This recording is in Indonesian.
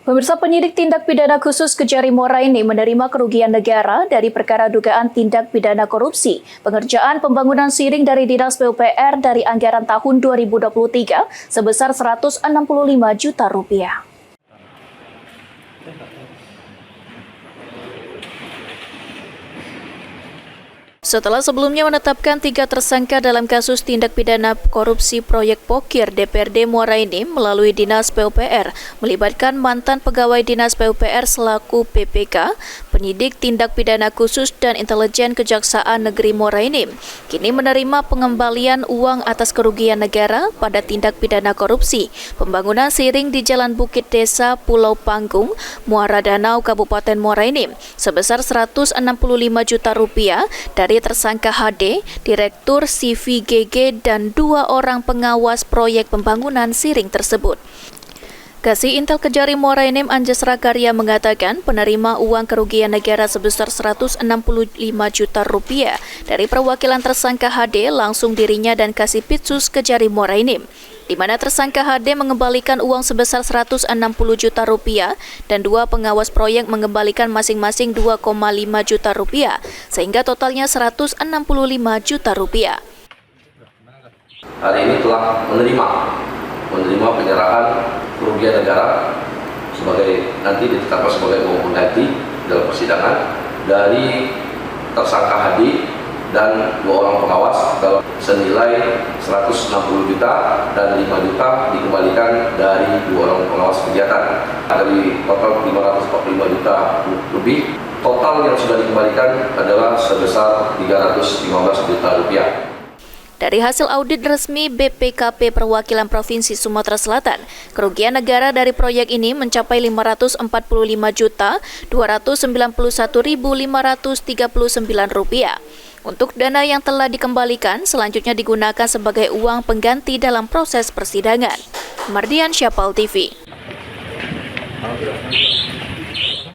Pemirsa, penyidik tindak pidana khusus Kejari Moraini menerima kerugian negara dari perkara dugaan tindak pidana korupsi pengerjaan pembangunan siring dari Dinas PUPR dari anggaran tahun 2023 sebesar Rp165 juta. Setelah sebelumnya menetapkan 3 tersangka dalam kasus tindak pidana korupsi proyek Pokir DPRD Muara Enim melalui Dinas PUPR melibatkan mantan pegawai Dinas PUPR selaku PPK, penyidik tindak pidana khusus dan intelijen Kejaksaan Negeri Muara Enim, kini menerima pengembalian uang atas kerugian negara pada tindak pidana korupsi pembangunan siring di Jalan Bukit Desa Pulau Panggung, Muara Danau, Kabupaten Muara Enim sebesar Rp165 juta dari tersangka HD, Direktur CVGG, dan 2 orang pengawas proyek pembangunan siring tersebut. Kasih Intel Kejari Muara Enim Anjas Rakarya mengatakan penerima uang kerugian negara sebesar Rp165 juta dari perwakilan tersangka HD langsung dirinya dan Kasipitsus Kejari Muara Enim, di mana tersangka HD mengembalikan uang sebesar Rp160 juta dan 2 pengawas proyek mengembalikan masing-masing Rp2,5 juta, sehingga totalnya Rp165 juta. Hari ini telah menerima penyerahan kerugian negara sebagai nanti ditetapkan sebagai uang pengganti dalam persidangan dari tersangka HD dan 2 orang pengawas dalam senilai Rp160 juta dan Rp5 juta dikembalikan dari 2 orang pengawas kegiatan. Dari total Rp545 juta lebih, total yang sudah dikembalikan adalah sebesar Rp315 juta. Dari hasil audit resmi BPKP Perwakilan Provinsi Sumatera Selatan, kerugian negara dari proyek ini mencapai Rp545.291.539. Untuk dana yang telah dikembalikan, selanjutnya digunakan sebagai uang pengganti dalam proses persidangan. Mardian Syapal TV.